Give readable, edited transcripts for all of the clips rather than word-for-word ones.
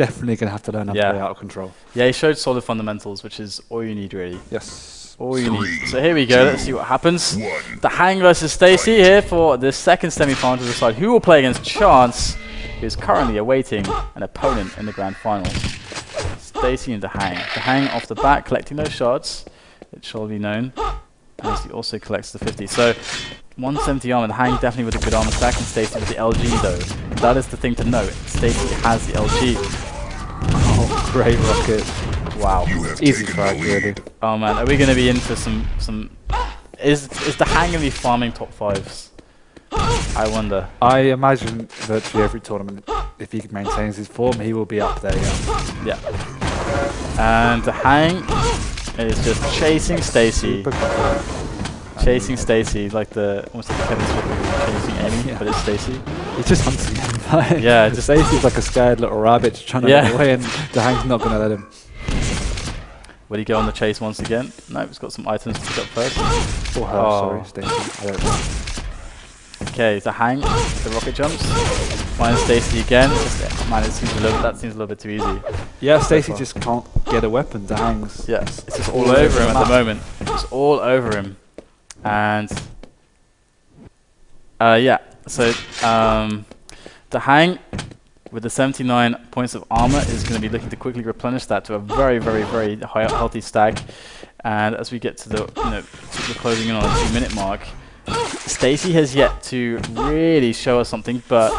definitely going to have to learn how to play out of control. Yeah, he showed solid fundamentals, which is all you need, really. Yes. All you need. So here we go. Let's see what happens. DaHanG versus Stacy here for the second semi-final to decide who will play against Chance, who is currently awaiting an opponent in the grand finals. Stacy and DaHanG. DaHanG off the bat, collecting those shards. It shall be known. As he also collects the 50. So 170 armor. DaHanG definitely with a good armor stack, and Stacy with the LG though. That is the thing to note. Stacy has the LG. Oh, great rocket. Wow. Easy frag, really. Oh man, are we going to be in for some... Is DaHanG going to be farming top 5s? I wonder. I imagine virtually every tournament, if he maintains his form, he will be up there, yeah. And DaHanG is just chasing Stacy. Chasing Stacy, like almost like the Kevin Smith chasing Amy, but it's Stacy. He's just hunting him. Yeah, just Stacy's like a scared little rabbit trying to run away, and DaHanG's not going to let him. Will he go on the chase once again? No, he's got some items to pick up first. Or her, sorry, Stacy. I don't know. Okay, DaHanG, the rocket jumps. Finds Stacy again. Man, that seems a little bit too easy. Yeah, Stacy just can't get a weapon. DaHanG's. Yeah, it's just all over him at the moment. It's all over him. And yeah, so DaHanG with the 79 points of armor is going to be looking to quickly replenish that to a very, very, very high, healthy stack. And as we get to the we're closing in on a 2-minute mark, Stacy has yet to really show us something, but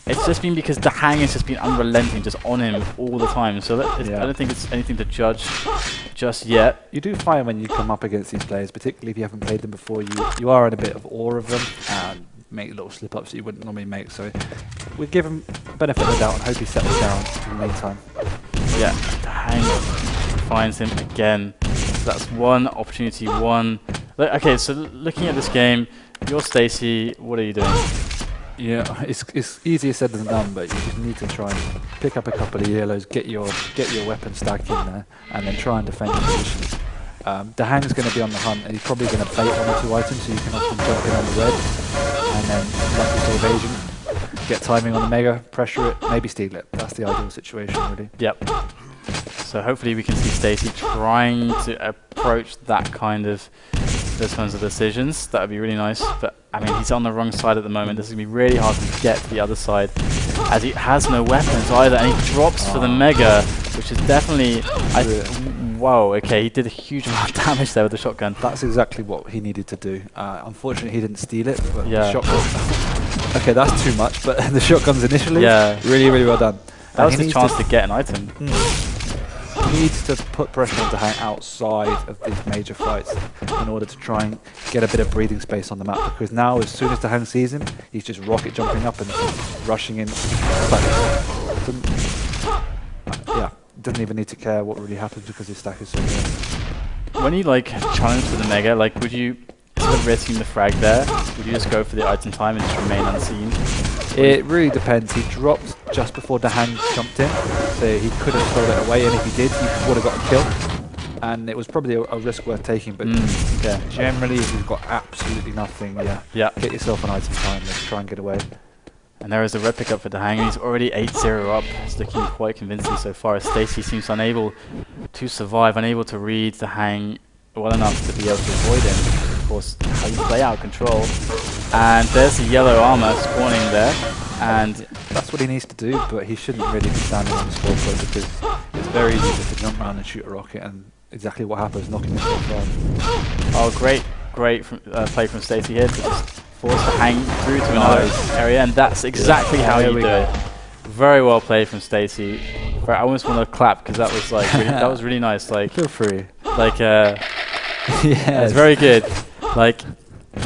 it's just been because DaHanG has just been unrelenting, just on him all the time. So I don't think it's anything to judge just yet. You do find when you come up against these players, particularly if you haven't played them before, you are in a bit of awe of them and make little slip-ups that you wouldn't normally make. So we give him benefit of the doubt and hope he settles down in the meantime. Yeah, DaHanG finds him again. So that's one opportunity, one. Okay, so looking at this game, you're Stacy. What are you doing? Yeah, it's easier said than done, but you just need to try and pick up a couple of yellows, get your weapon stack in there, and then try and defend your position. DaHanG's going to be on the hunt, and he's probably going to bait 1 or 2 items, so you can often jump in on the red, and then lucky to evasion, get timing on the mega, pressure it, maybe steal it. That's the ideal situation, really. Yep. So hopefully we can see Stacy trying to approach those kinds of decisions. That would be really nice. But I mean, he's on the wrong side at the moment. This is gonna be really hard to get to the other side, as he has no weapons either, and he drops for the mega, which is definitely. Whoa. Okay, he did a huge amount of damage there with the shotgun. That's exactly what he needed to do. Unfortunately, he didn't steal it. But yeah. The shotgun. Okay, that's too much. But the shotguns initially. Yeah. Really, really well done. That was his chance to get an item. He needs to put pressure on DaHanG outside of these major fights in order to try and get a bit of breathing space on the map, because now as soon as DaHanG sees him, he's just rocket jumping up and rushing in. Doesn't even need to care what really happens because his stack is so good. When you challenge for the mega, would you, instead of risking the frag there, would you just go for the item time and just remain unseen? It really depends. He dropped just before DaHanG jumped in, so he could have thrown it away, and if he did, he would have got a kill. And it was probably a risk worth taking, but generally, if you've got absolutely nothing, get yourself an item time and try and get away. And there is a red pickup for DaHanG, and he's already 8-0 up. It's looking quite convincing so far, as Stacy seems unable to survive, unable to read DaHanG well enough to be able to avoid him. Of course, how you play out of control. And there's the yellow armor spawning there, and that's what he needs to do, but he shouldn't really be standing on the score code, because it's very easy just to jump around and shoot a rocket, and exactly what happens, knocking the score card. Oh, great play from Stacy here to just force DaHanG through to another area, and that's exactly how you do it. Very well played from Stacy. I almost want to clap, because that was that was really nice. Feel free. It's very good.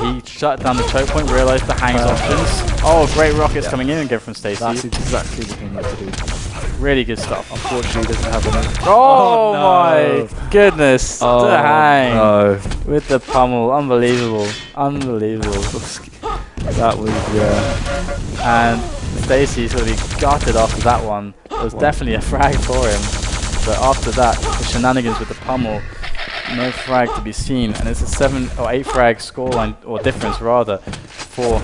He shut down the choke point, realized DaHanG's options. Oh, great rockets coming in again from Stacy. That's exactly what he needs to do. Really good stuff. Unfortunately, he doesn't have enough. Oh, no. My goodness. DaHanG with the pummel. Unbelievable. That was, And Stacy's going to be gutted after that one. It was definitely a frag for him. But after that, the shenanigans with the pummel, no frag to be seen, and it's a 7 or 8 frag scoreline, or difference rather, for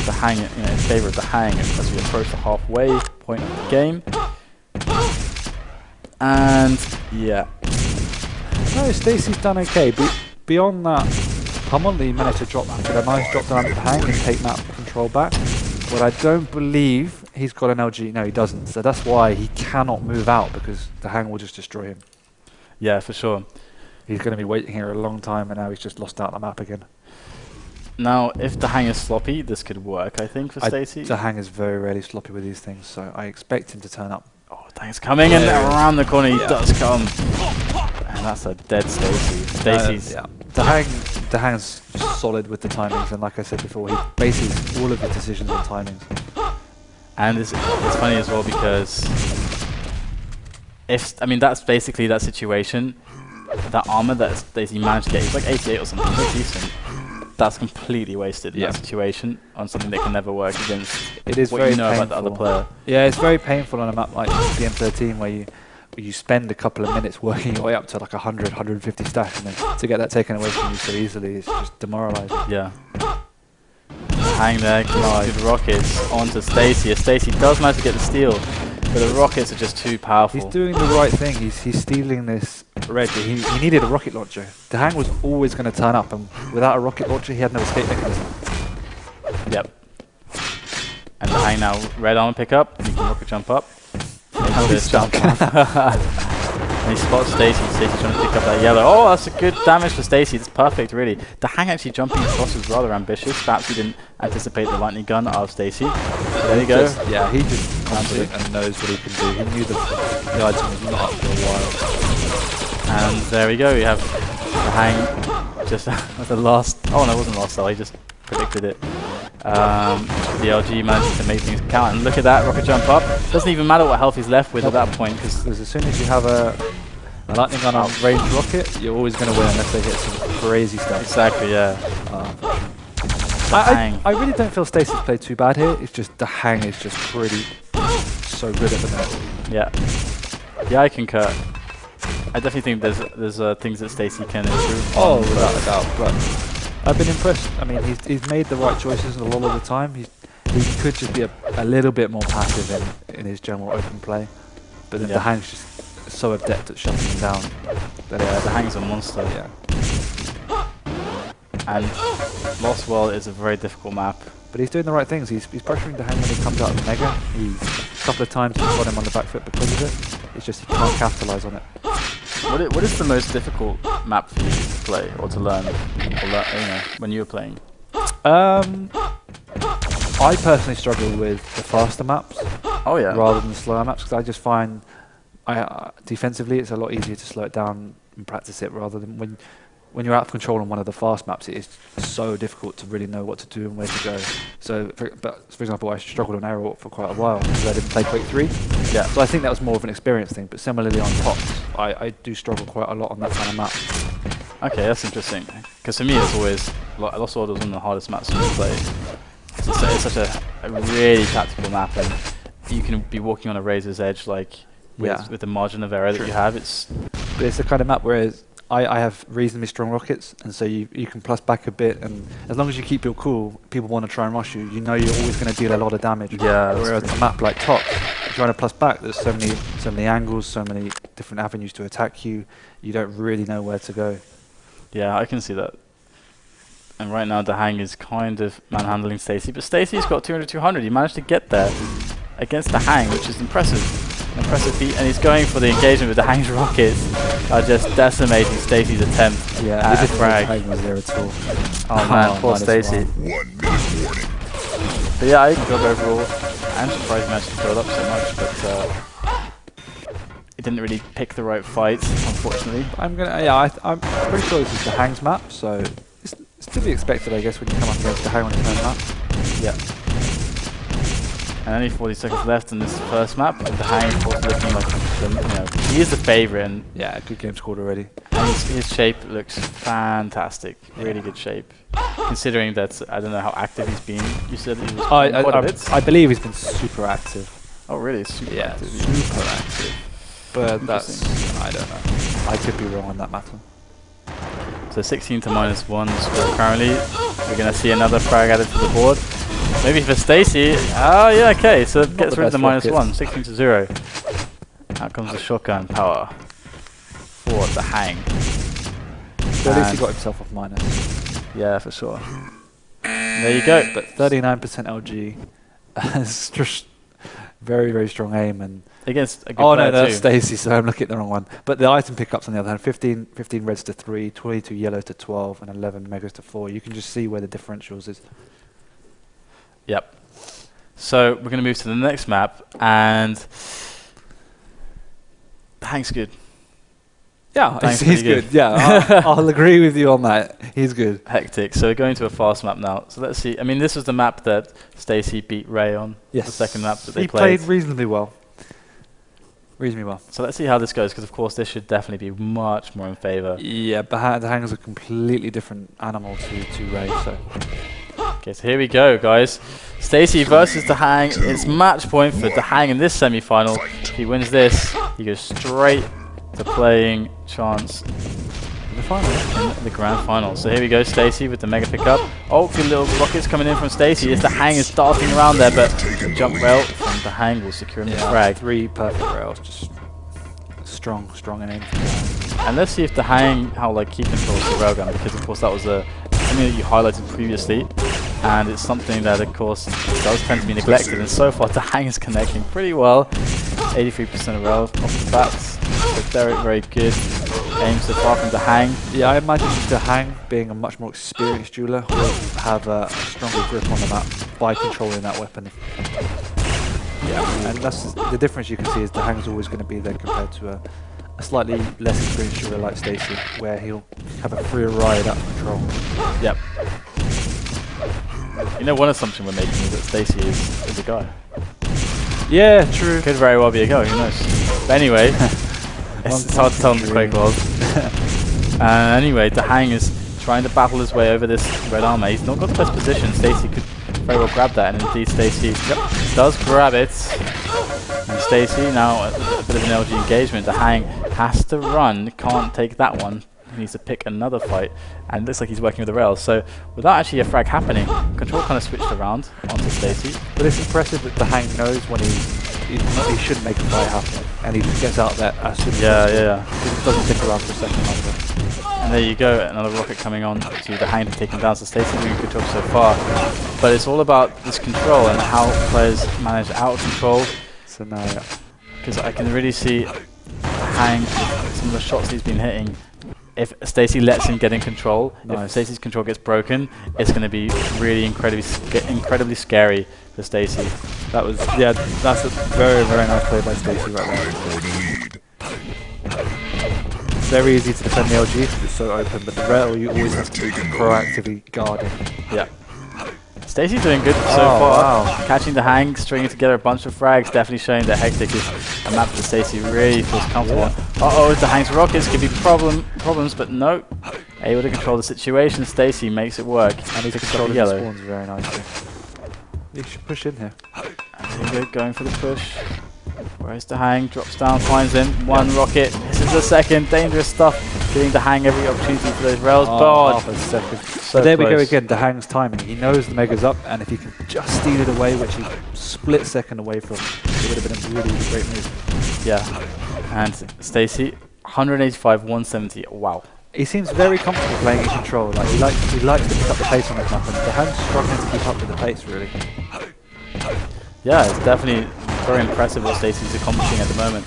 DaHanG, in favour of DaHanG as we approach the halfway point of the game. And yeah. No, Stacey's done okay. Beyond that, Hummonley managed to drop get a nice drop down to DaHanG and take map control back. But I don't believe he's got an LG. No, he doesn't. So that's why he cannot move out, because DaHanG will just destroy him. Yeah, for sure. He's going to be waiting here a long time, and now he's just lost out on the map again. Now, if DaHanG is sloppy, this could work, I think, for Stacey. DaHanG is very rarely sloppy with these things, so I expect him to turn up. Oh, DaHanG's coming, and around the corner he does come. And that's a dead Stacey. Stacey's... DaHanG's solid with the timings, and like I said before, he bases all of his decisions on timings. And it's funny as well, because... that's basically that situation. That armor that Stacey managed to get, he's like 88 or something, that's decent. That's completely wasted in that situation on something that can never work against what you know about the other player. Yeah, it's very painful on a map like BM13 where you spend a couple of minutes working your way up to like 100, 150 stack, and then to get that taken away from you so easily is just demoralizing. Yeah. Hang there, good rockets onto Stacey. Stacey does manage to get the steal, but the rockets are just too powerful. He's doing the right thing. He's stealing this red. He needed a rocket launcher. DaHanG was always going to turn up, and without a rocket launcher, he had no escape mechanism. Yep. And DaHanG now red armor pick up. He can rocket jump up. He's stuck. And he spots Stacey. Stacey's trying to pick up that yellow. Oh, that's a good damage for Stacey. It's perfect, really. DaHanG actually jumping across was rather ambitious. Perhaps he didn't anticipate the lightning gun of Stacey. There you go. He just confident and knows what he can do. He knew the item was not up for a while. And there we go. We have DaHanG just at the last. Oh no, it wasn't last cell. He just predicted it. The LG managed to make things count, and look at that rocket jump up. Doesn't even matter what health he's left with at that point, because as soon as you have a lightning gun on range rocket, you're always going to win unless they hit some crazy stuff. Exactly, yeah. I really don't feel Stacey's played too bad here. It's just DaHanG is just pretty so good at the minute. Yeah, I concur. I definitely think there's things that Stacey can improve. Oh, without a doubt. But I've been impressed. I mean, he's made the right choices a lot of the time. He could just be a little bit more passive in his general open play, but then DaHanG's just so adept at shutting him down. DaHanG's a monster. Yeah. And Lost World is a very difficult map. But he's doing the right things. He's pressuring DaHanG when he comes out of the Mega. A couple of times he's got him on the back foot because of it. It's just he can't capitalise on it. What is the most difficult map for you to play or to learn, when you were playing? I personally struggle with the faster maps. Oh yeah. Rather than the slower maps, because I just find defensively it's a lot easier to slow it down and practice it, rather than when you're out of control on one of the fast maps, it is so difficult to really know what to do and where to go. So, for example, I struggled on Airwalk for quite a while because I didn't play Quake 3. Yeah. So I think that was more of an experience thing. But similarly on Tops, I do struggle quite a lot on that kind of map. Okay, that's interesting. Because for me, it's always Lost World was one of the hardest maps to play. It's such a really tactical map, and you can be walking on a razor's edge, like with the margin of error that you have. But it's the kind of map where I have reasonably strong rockets, and so you can plus back a bit, and as long as you keep your cool, people want to try and rush you. You know you're always going to deal a lot of damage. Yeah. Whereas a map like Top, you're trying to plus back. There's so many angles, so many different avenues to attack you. You don't really know where to go. Yeah, I can see that. And right now DaHanG is kind of manhandling Stacey, but Stacey's got 200-200. He managed to get there against DaHanG, which is impressive. Impressive feat, and he's going for the engagement with DaHanG's rockets are just decimating Stacey's attempt at a frag. DaHanG was there at all. Oh man, poor Stacey. 1 minute warning. But yeah, I enjoyed overall. I'm surprised he managed to build up so much, but it didn't really pick the right fight, unfortunately. I'm pretty sure this is DaHanG's map, so it's to be expected, I guess, when you come up against DaHanG on his own map. Yeah. And only 40 seconds left in this first map, and DaHanG is looking like he is the favourite. And yeah, good game scored already. And his shape looks fantastic, really good shape. Considering that I don't know how active he's been. You said he was quite a bit. I believe he's been super active. Oh really? Super active. Super active. But that's I don't know. I could be wrong on that matter. So 16 to -1 score currently. We're gonna see another frag added to the board. Maybe for Stacey. Oh yeah, okay. So it gets rid of the -1, 16 to 0. Out comes the shotgun power for DaHanG. So at least he got himself off minus. Yeah, for sure. There you go. But 39% LG. It's just very, very strong aim. And against a good oh player no, that's too. Stacy, so I'm looking at the wrong one. But the item pickups on the other hand, 15 reds to 3, 22 yellows to 12, and 11 megas to 4. You can just see where the differentials is. Yep. So we're going to move to the next map, and DaHanG's good. Yeah, DaHanG's he's pretty good. Yeah, I'll agree with you on that. He's good. Hectic. So we're going to a fast map now. So let's see. I mean, this was the map that Stacy beat Ray on. Yes. The second map that they He played. played reasonably well. Reasonably well. So let's see how this goes, because of course this should definitely be much more in favor. Yeah, but DaHanG is a completely different animal to Ray. So Okay, so here we go, guys. Stacy versus DaHanG. It's match point for DaHanG in this semi-final. If he wins this, he goes straight to playing Chance in the final. in the grand final. So here we go, Stacy with the mega pickup. Oh, good little rockets coming in from Stacy as DaHanG is darting around there, but the jump rail from DaHanG will secure him the frag. 3 perfect rails, just strong and aim. And let's see if DaHanG, how like he controls the railgun, because of course that was something that you highlighted previously, and it's something that of course does tend to be neglected, and so far DaHanG is connecting pretty well. 83% of rail off the bat. So Derek very good. Aim so far from DaHanG. Yeah, I imagine DaHanG, being a much more experienced jeweler, will have a stronger grip on the map by controlling that weapon. Yeah, and that's the difference you can see is DaHanG's always going to be there compared to a slightly less experienced jeweler like Stacy, where he'll have a freer ride out of control. Yep. You know, one assumption we're making is that Stacy is a guy. Yeah, true. Could very well be a guy, who knows. But anyway, it's hard to tell in the Quake world. Anyway, DaHanG is trying to battle his way over this red armor. He's not got the best position. Stacy could very well grab that, and indeed Stacy does grab it. And Stacy now a bit of an LG engagement. DaHanG has to run, can't take that one. He needs to pick another fight, and it looks like he's working with the rails. So without actually a frag happening, control kind of switched around onto Stacy. But it's impressive that DaHanG knows when he shouldn't make a fight happen, and he just gets out there as soon as possible. Yeah. He just doesn't stick around for a second longer. And there you go, another rocket coming on to DaHanG to take him down. So Stacy doing a good job so far. But it's all about this control and how players manage out of control. So now, because I can really see DaHanG, some of the shots he's been hitting. If Stacy lets him get in control, if Stacy's control gets broken, it's going to be really incredibly scary for Stacy. that was, yeah, that's a very, very nice play by Stacy right there. Very easy to defend the LG because it's so open, but the rail you always have to be proactively guarding. Yeah. Stacy's doing good so Oh, far. wow. Catching DaHanG, stringing together a bunch of frags, definitely showing that Hectic is a map that Stacy really feels comfortable on. Uh-oh, DaHanG's rockets could be problems, but no. Able to control the situation. Stacy makes it work. And he's control controlling the yellow. spawns very nicely. You should push in here. And here we go, going for the push. Where's DaHanG? Drops down, finds him. One rocket. This is the second. Dangerous stuff. Giving DaHanG every opportunity for those rails. But half a second. so But there we go close. again, DaHanG's timing. He knows the Mega's up, and if he can just steal it away, which he's split second away from, it would have been a really great move. Yeah. And Stacy, 185, 170. Wow. He seems very comfortable playing in control. Like he likes to pick up the pace on this map, and DaHanG's struggling to keep up with the pace, really. Yeah, it's definitely very impressive what Stacy's accomplishing at the moment.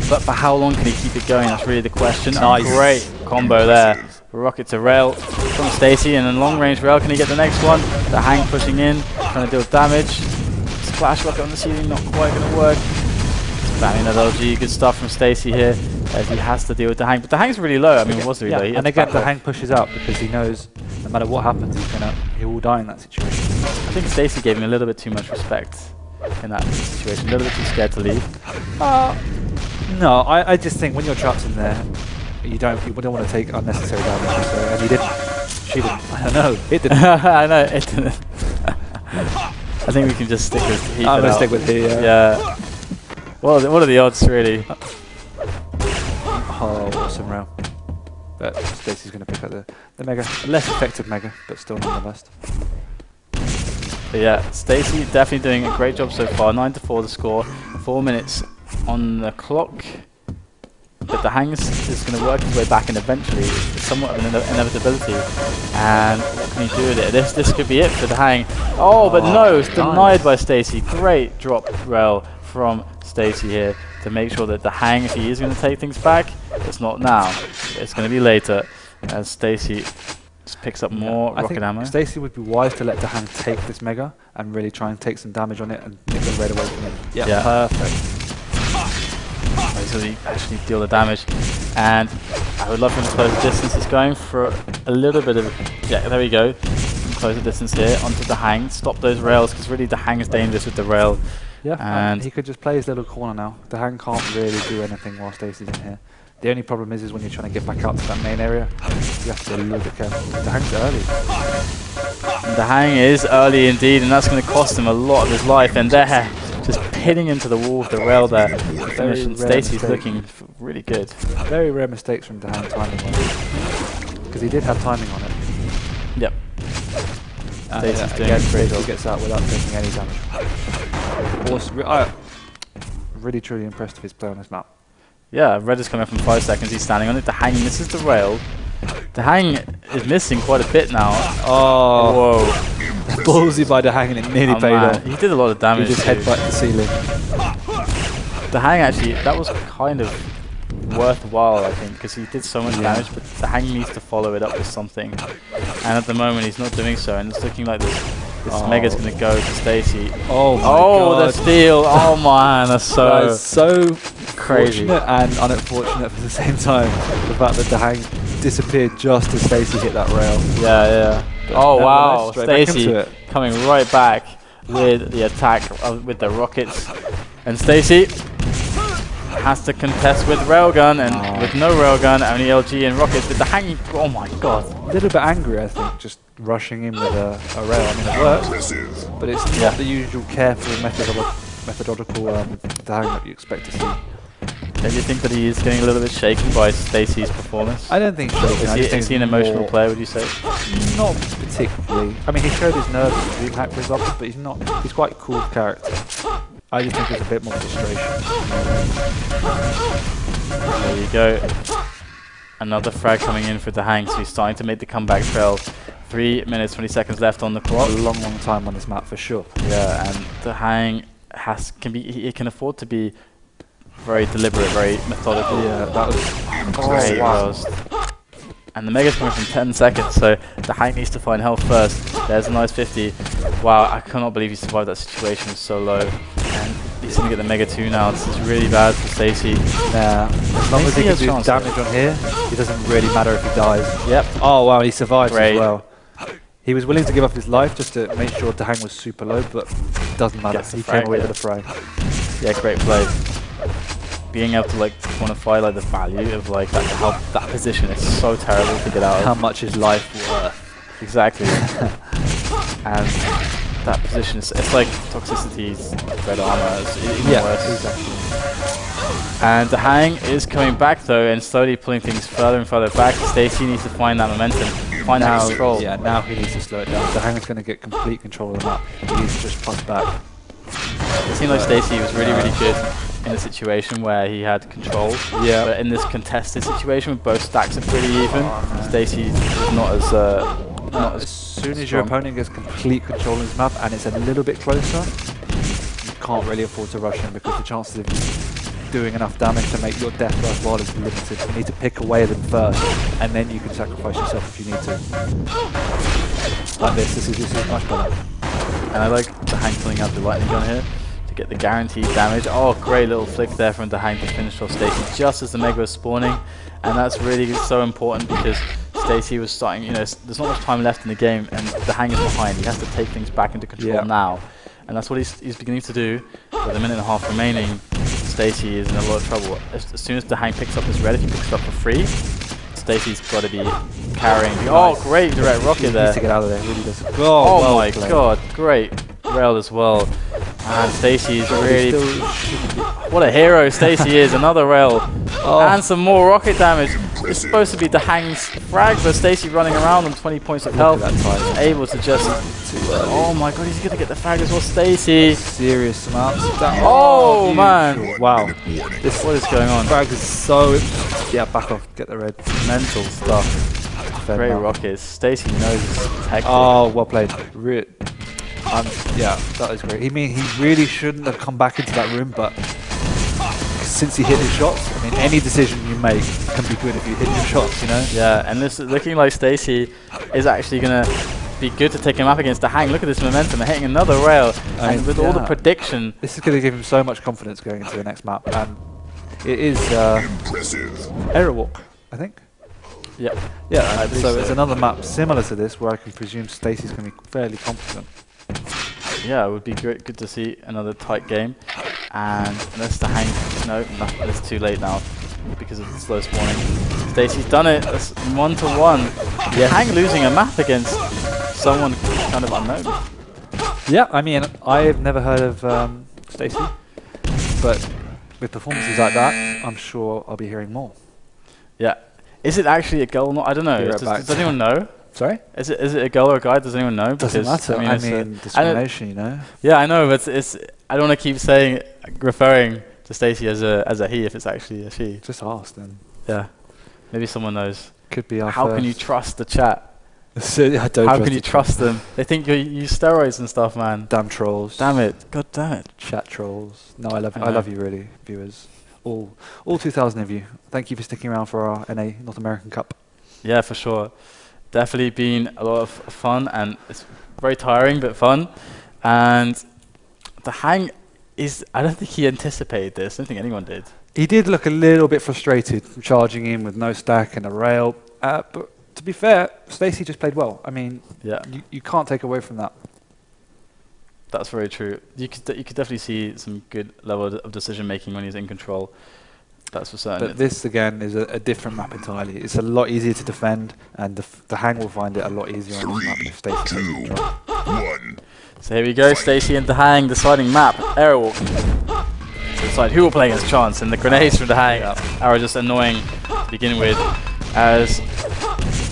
But for how long can he keep it going? That's really the question. Nice. Great combo there. Rocket to rail from Stacy, and then long range rail. Can he get the next one? DaHanG pushing in, trying to deal damage. Splash rocket on the ceiling, not quite going to work. Spamming that LG, good stuff from Stacy here, as he has to deal with DaHanG. But DaHanG's really low. I mean, it was really low. He And had to again, back off. DaHanG pushes out because he knows no matter what happens, he will die in that situation. I think Stacy gave him a little bit too much respect in that situation. A little bit too scared to leave. No, I just think when you're trapped in there, you don't want to take unnecessary damage. So, and he didn't. She didn't. I don't know. It didn't. I know, it didn't. I think we can just stick with heat. I'm gonna stick with he. Yeah. What are the odds, really? Oh, awesome round. But Stacy's going to pick up the Mega. A less effective Mega, but still nonetheless. But yeah, Stacy definitely doing a great job so far. 9-4 the score. 4 minutes on the clock. But DaHanG is going to work his way back, and eventually it's somewhat of an inevitability. And what can he do with it? This could be it for DaHanG. Oh, but no, it's denied by Stacy. Great drop rail from Stacy here to make sure that DaHanG, if he is going to take things back, it's not now. It's going to be later as Stacy just picks up more rocket ammo. Stacy would be wise to let DaHanG take this mega and really try and take some damage on it and nick the red away from him. Yeah, perfect. So he actually deal the damage, and I would love him to close the distance. He's going for a little bit of, there we go. Close the distance here onto DaHanG. Stop those rails, because really DaHanG is dangerous with the rail. Yeah, and he could just play his little corner now. DaHanG can't really do anything while Stacy's in here. The only problem is when you're trying to get back out to that main area, you have to be a little bit careful. DaHanG's early. And DaHanG is early indeed, and that's going to cost him a lot of his life. And there, just hitting into the wall of the rail there. Stacy's looking really good. Very rare mistakes from DaHanG timing-wise, because he did have timing on it. Yep. Stacy's doing a great job. He gets out without taking any damage. Awesome. Really truly impressed with his play on this map. Yeah, red is coming from 5 seconds. He's standing on it. DaHanG misses the rail. DaHanG is missing quite a bit now. Oh, whoa. Ballsy by DaHanG, and it nearly paid off. He did a lot of damage. He just headbutt the ceiling. DaHanG actually, that was kind of worthwhile, I think, because he did so much damage, but DaHanG needs to follow it up with something. And at the moment, he's not doing so, and it's looking like this mega's going to go to Stacy. Oh my god. The steal. Oh man, that's so crazy. Fortunate and unfortunate at the same time. The fact that DaHanG disappeared just as Stacy hit that rail. Yeah. Oh wow, Stacy coming right back with the attack with the rockets. And Stacy has to contest with railgun, and with no railgun, only LG and rockets. But DaHanG, oh my god. A little bit angry, I think, just rushing in with a rail. I mean, it works, but it's not the usual careful methodological DaHanG that you expect to see. Do you think that he is getting a little bit shaken by Stacy's performance? I don't think so. Is he an emotional player, would you say? Not particularly. I mean, he showed his nerves in DreamHack, for example, but he's not. He's quite a cool character. I just think there's a bit more frustration. There you go. Another frag coming in for DaHanG, so he's starting to make the comeback trail. 3 minutes, 20 seconds left on the clock. A long time on this map for sure. Yeah, and DaHanG he can afford to be very deliberate, very methodical. Yeah, that was great. Wow. And the mega's coming from 10 seconds, so DaHanG needs to find health first. There's a nice 50. Wow, I cannot believe he survived that situation so low. And he's going to get the mega 2 now. This is really bad for Stacy. Yeah, as long as he can do damage on here, it doesn't really matter if he dies. Yep. Oh wow, he survives as well. He was willing to give up his life just to make sure DaHanG was super low, but it doesn't matter. He came away with a fray. Yeah, great play. Being able to quantify the value of how that position is so terrible to get out of. How much is life worth? Exactly. And that position it's like Toxicity's red armor. It's even worse. Exactly. And DaHanG is coming back though, and slowly pulling things further and further back. Stacy needs to find that momentum, find that control. Yeah, now he needs to slow it down. DaHanG is going to get complete control of the map. He needs to just push back. It seemed like Stacy was really good in a situation where he had control. Yeah. But in this contested situation, with both stacks are pretty even, Stacy is not as as soon as your opponent gets complete control of his map and it's a little bit closer, you can't really afford to rush him, because the chances of you doing enough damage to make your death worthwhile is limited. You need to pick away at them first, and then you can sacrifice yourself if you need to. Like this is much better. And I like DaHanG pulling out the lightning gun here to get the guaranteed damage. Oh, great little flick there from DaHanG to finish off Stacy just as the mega was spawning. And that's really so important, because Stacy was starting, there's not much time left in the game, and DaHanG is behind. He has to take things back into control now. And that's what he's beginning to do. With a minute and a half remaining, Stacy is in a lot of trouble. As soon as DaHanG picks up this red, if he picks it up for free, Stacy's got to be carrying. Oh, great direct rocket there. He needs to get out of there, really does. Oh my god, great rail as well. And Stacy's really... What a hero Stacy is. Another rail. And some more rocket damage. it's supposed to be DaHanG's frag, but Stacy running around on 20 points of health, able to just... Oh my god, he's gonna get the frag as well, Stacy. Serious amounts of damage. Oh man! Wow. What is going on? Frag is so... Yeah, back off, get the red. Mental stuff. Great rockets. Stacy knows it's hectic. Oh, well played. Yeah, that is great. He really shouldn't have come back into that room, but since he hit his shots, I mean, any decision you make can be good if you hit your shots, you know? Yeah, and this is looking like Stacy is actually going to be good to take him up against DaHanG. Look at this momentum, hitting another rail, and with all the prediction. This is going to give him so much confidence going into the next map, and it is Error Walk, I think. Yep. Yeah, so it's another map similar to this where I can presume Stacy's going to be fairly confident. Yeah, it would be good to see another tight game. And unless DaHanG, no, it's too late now because of the slow spawning. Stacy's done it. That's 1-1. Yeah, DaHanG losing a map against someone kind of unknown. Yeah, I mean, I've never heard of Stacy, but with performances like that, I'm sure I'll be hearing more. Yeah. Is it actually a girl or not? I don't know. Does anyone know? Sorry? Is it a girl or a guy? Does anyone know? Doesn't matter. I mean discrimination, you know? Yeah, I know, but it's I don't want to keep referring to Stacy as a he if it's actually a she. Just ask then. Yeah. Maybe someone knows. Could be our How first. can you trust the chat? I don't How can you trust them? They think you use steroids and stuff, man. Damn trolls. Damn it. God damn it. Chat trolls. No, I love you really, viewers. All 2,000 of you. Thank you for sticking around for our NA North American Cup. Yeah, for sure. Definitely been a lot of fun, and it's very tiring but fun. And DaHanG I don't think he anticipated this. I don't think anyone did. He did look a little bit frustrated charging in with no stack and a rail. But to be fair, Stacy just played well. I mean, yeah, you can't take away from that. That's very true. You could definitely see some good level of decision making when he's in control. That's for certain. But this again is a different map entirely. It's a lot easier to defend, and DaHanG will find it a lot easier on this map if Stacy takes control. 1. So here we go, Stacy and DaHanG deciding map. Error Walk. To decide who will play against Chance, and the grenades from DaHanG are just annoying to begin with. As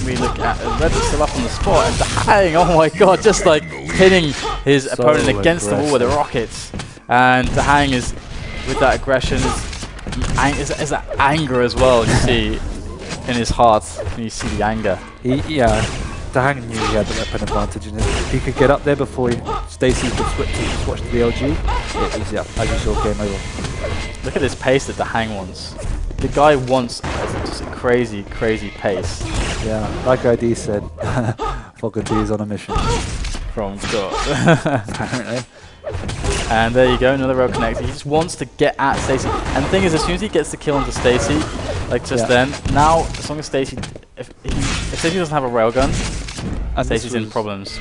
we look at Red is still up on the spot, and DaHanG, oh my god, just like hitting his opponent against the wall with the rockets. And DaHanG is, with that aggression, is that anger as well, you see in his heart when you see the anger. DaHanG knew he had the weapon advantage, and if he could get up there before Stacy could switch to the LG, it was, as you saw, game over. Look at this pace that DaHanG wants. The guy wants just a crazy, crazy pace. Yeah, like ID said, Fogarty is on a mission. From God. Apparently. And there you go, another rail connect. He just wants to get at Stacy. And the thing is, as soon as he gets the kill onto Stacy, like just then, now as long as Stacy, if Stacy doesn't have a railgun, Stacy's in problems.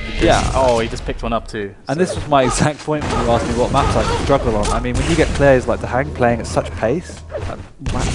Oh, he just picked one up too. And this was my exact point when you asked me what maps I could struggle on. I mean, when you get players like DaHanG playing at such pace, I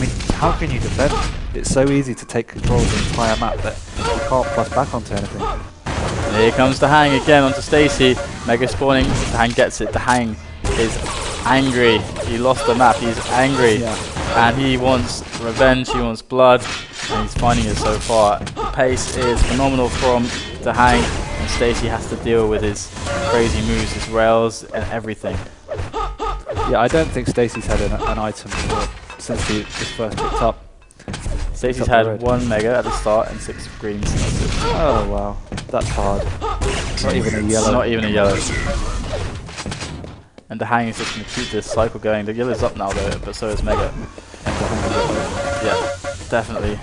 mean, how can you defend? It's so easy to take control of the entire map that you can't plus back onto anything. And here comes DaHanG again onto Stacy. Mega spawning. DaHanG gets it. DaHanG is angry. He lost the map. He's angry. And he wants revenge. He wants blood. And he's finding it so far. The pace is phenomenal from DaHanG. And Stacy has to deal with his crazy moves, his rails, and everything. Yeah, I don't think Stacy's had an item since he was first picked up. Stacy's had 1 mega at the start and 6 greens. Oh wow, that's hard. Not even a yellow. Not even a yellow. And DaHanG is just going to keep this cycle going. The yellow's up now though, but so is mega. Yeah, definitely.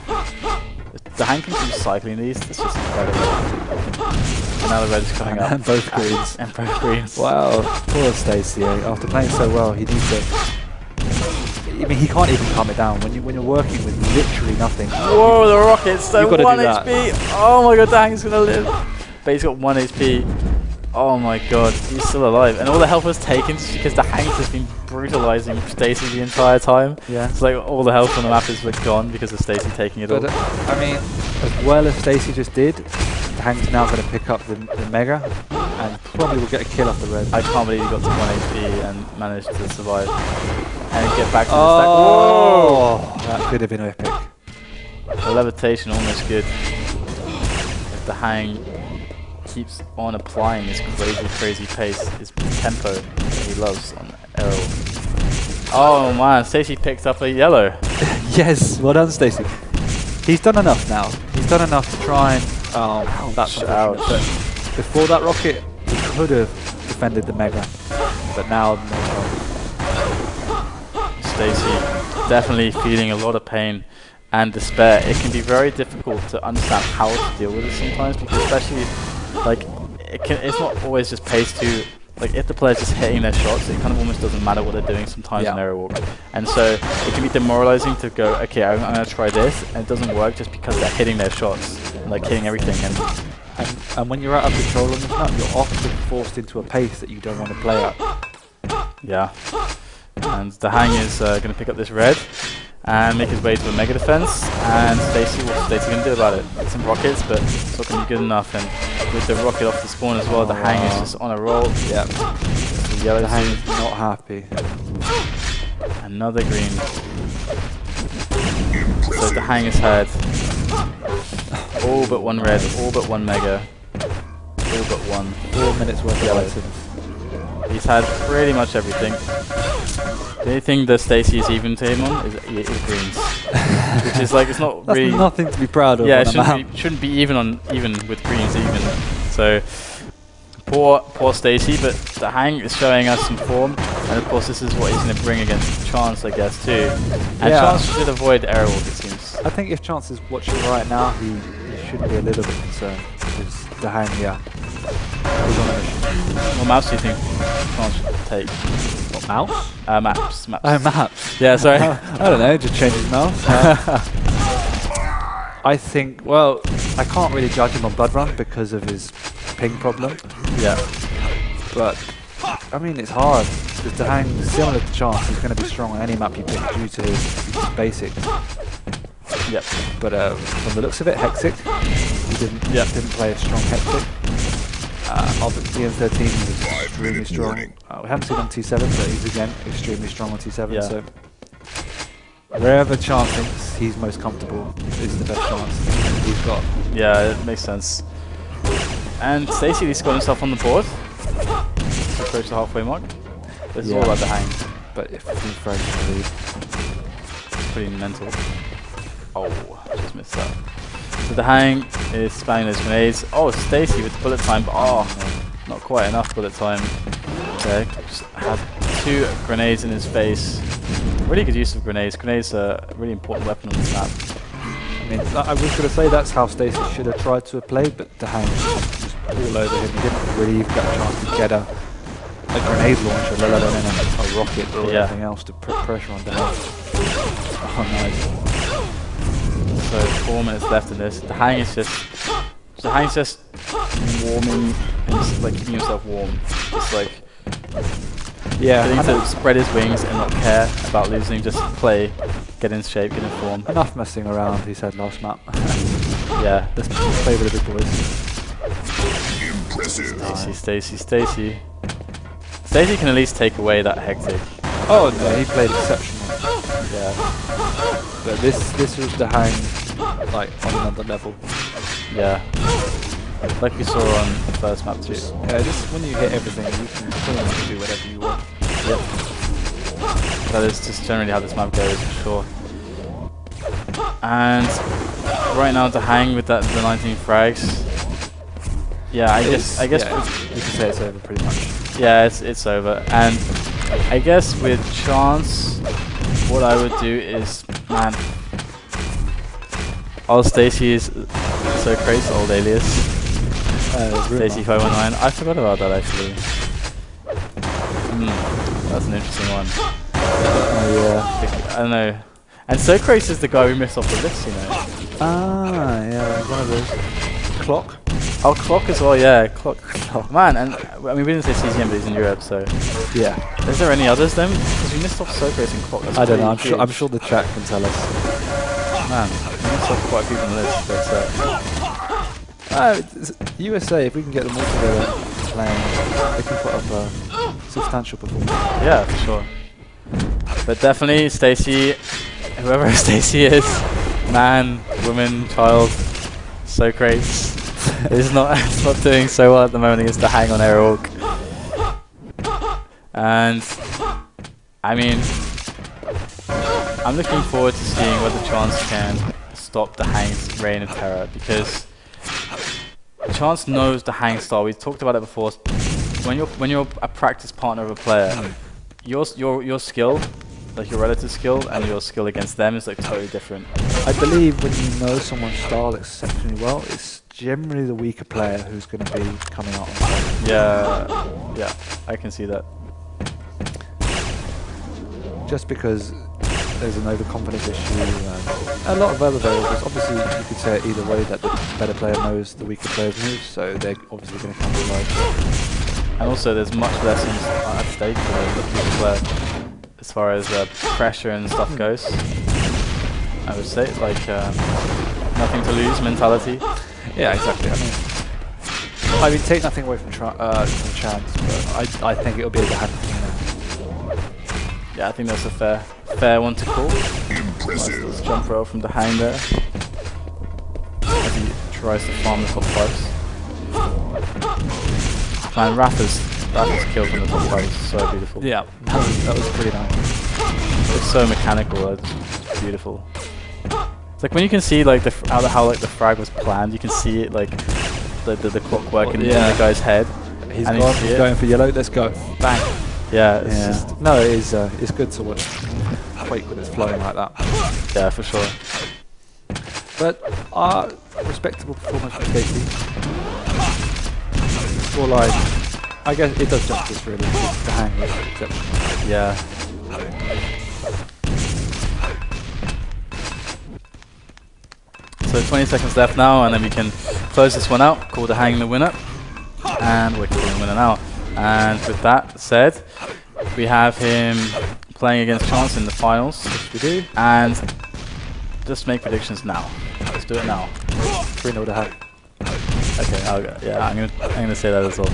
DaHanG can keep cycling these. It's just incredible. And now the red is coming up. And both greens. And both greens. Wow, poor Stacy. After playing so well, he needs to. I mean, he can't even calm it down when you're working with literally nothing. Whoa, the rockets! So 1 HP. Oh my god, DaHanG's gonna live. But he's got 1 HP. Oh my god, he's still alive. And all the health was taken just because DaHanG's just been brutalizing Stacy the entire time. Yeah. It's like all the health on the map is gone because of Stacy taking it all. But I mean, as well as Stacy just did, DaHanG's now going to pick up the mega and probably will get a kill off the red. I can't believe he got to 1 HP and managed to survive and get back to the stack. Whoa! That could have been epic. The levitation almost good. If DaHanG keeps on applying his crazy pace, his tempo that he loves on Errol. Oh man, Stacey picked up a yellow. Yes, well done, Stacey. He's done enough now. He's done enough to try and. That's unfortunate. But before that rocket, he could have defended the Mega, but now no chance. Stacey definitely feeling a lot of pain and despair. It can be very difficult to understand how to deal with it sometimes, because especially like it's not always just pace to. Like if the player's just hitting their shots, it kind of almost doesn't matter what they're doing sometimes in aerial walk. And so it can be demoralizing to go, okay, I'm going to try this, and it doesn't work just because they're hitting their shots, and like hitting everything. And when you're out of control on this map, you're often forced into a pace that you don't want to play at. Yeah. And DaHanG is going to pick up this red and make his way to a mega defense. And Stacey, what's Stacey going to do about it? Get some rockets, but it's not going to be good enough. And with the rocket off the spawn as well, DaHanG is just on a roll. Yeah. The yellow DaHanG is not happy. Another green. So DaHanG has had all but one red, all but one mega, all but one. 4 minutes worth of items. He's had pretty much everything. The only thing that Stacey is even to him on is greens, which is like it's not That's really nothing to be proud of. Yeah, it shouldn't be even with greens even. So poor Stacey, but DaHanG is showing us some form, and of course this is what he's going to bring against Chance, I guess, too. And Chance should avoid aerial walk, it seems. I think if Chance is watching right now, he should be a little bit concerned, because DaHanG, he's on a mission. What maps do you think Chance should take? What, mouse? Maps. Oh, maps. Yeah, sorry. I don't know, just change his mouse. I think, well, I can't really judge him on Blood Run because of his ping problem. Yeah. But, I mean, it's hard. Because DaHanG, similar to Chance, he's going to be strong on any map you pick due to his basics. Yep. But from the looks of it, Hexic, he didn't play a strong Hexic. Obviously, DN13 was extremely strong. We haven't seen on T7, but he's again extremely strong on T7. Yeah. So wherever Chance thinks he's most comfortable is the best chance he's got. Yeah, it makes sense. And Stacey at least got himself on the board. Approach the halfway mark. This is all about DaHanG. But if he's very to lead, it's pretty mental. Oh, just missed that. So DaHanG is spamming those grenades. Oh, Stacey with bullet time, but not quite enough bullet time. Okay, just had 2 grenades in his face. Really good use of grenades. Grenades are a really important weapon on this map. I mean, I was going to say that's how Stacey should have tried to have played, but DaHanG was all over him. He didn't really even get a chance to get a grenade launcher, let alone a rocket or anything else to put pressure on DaHanG. Oh, nice. So 4 minutes left in this. DaHanG's just warming, and just like keeping himself warm. Just like getting to spread his wings and not care about losing. Just play, get in shape, get in form. Enough messing around, he said last map. Yeah, let's play with the big boys. Impressive. Stacey. Stacey can at least take away that Hectic. Oh no, he played exceptional. Yeah. But this was DaHanG like on another level. Yeah. Like we saw on the first map too. Just when you hit everything, you can pretty much do whatever you want. Yep. That is just generally how this map goes, for sure. And right now DaHanG with the 19 frags. Yeah, I guess you can say it's over pretty much. Yeah, it's over. And I guess with Chance, what I would do is, man, Stacey is so crazy, old alias. Stacey 519. I forgot about that actually. That's an interesting one. I don't know. And so crazy is the guy we missed off the list, you know. Ah, yeah, one of those. Clock. Oh, Clock as well, yeah. Clock. Man, and I mean, we didn't say CCM, but he's in Europe, so. Yeah. Is there any others then? Because we missed off Socrates and Clock. I don't know, I'm sure the chat can tell us. Man, we missed off quite a few on the list, but. USA, if we can get them all together playing, they can put up a substantial performance. Yeah, for sure. But definitely, Stacey, whoever Stacey is, man, woman, child, Socrates is not doing so well at the moment against DaHanG on Air Orc. And I mean, I'm looking forward to seeing whether Chance can stop DaHanG's reign of terror, because Chance knows DaHanG style. We talked about it before. When you're a practice partner of a player, your skill, like your relative skill, and your skill against them is like totally different. I believe when you know someone's style exceptionally well, it's generally the weaker player who's going to be coming out on top. Yeah, I can see that. Just because there's an overconfidence issue and a lot of other variables. Obviously, you could say it either way, that the better player knows the weaker player's moves, so they're obviously going to come to life. And also, there's much less at stake for the weaker player as far as pressure and stuff goes. I would say it's like nothing to lose mentality. Yeah, exactly. I mean, take nothing away from Chance, but I think it'll be a DaHanG thing now. Yeah, I think that's a fair one to call. Impressive. Nice jump roll from DaHanG there, as he tries to farm the top 5s. Man, Rafa's kill from the top 5 is so beautiful. Yeah, that was pretty nice. It's so mechanical. It's beautiful. It's like when you can see like how like the frag was planned. You can see it like the clockwork in the guy's head. He's going for yellow. Let's go. Bang. Yeah, it's just no, it is. It's good to watch Quake when it's flowing like that. Yeah, for sure. But respectable performance from Casey. Scoreline, I guess it does justice really. DaHanG was exceptional. Yeah. So 20 seconds left now, and then we can close this one out. Call DaHanG the winner, and we're calling the winner now. And with that said, we have him playing against Chance in the finals. Yes, we do. And just make predictions now. Let's do it now. 3-0 DaHanG. Okay, I'm gonna say that as well.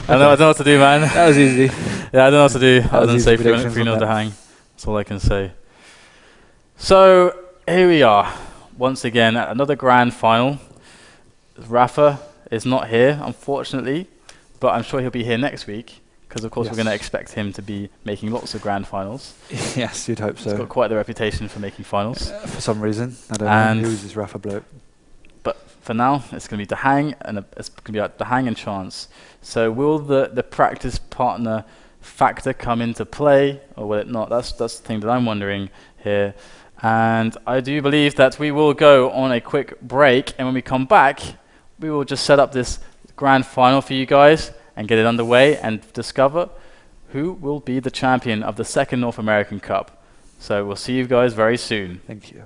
I don't know what to do, man. That was easy. Yeah, I don't know what to do other than say 3-0 predictions DaHanG. That's all I can say. So here we are, once again at another grand final. Rafa is not here, unfortunately, but I'm sure he'll be here next week, because of course we're going to expect him to be making lots of grand finals. Yes, you'd hope so. He's got quite the reputation for making finals. For some reason, I don't know who's this Rafa bloke. But for now, it's going to be DaHanG, and it's going to be DaHanG and Chance. So will the practice partner factor come into play, or will it not? That's the thing that I'm wondering here. And I do believe that we will go on a quick break, and when we come back, we will just set up this grand final for you guys and get it underway and discover who will be the champion of the second North American Cup. So we'll see you guys very soon. Thank you.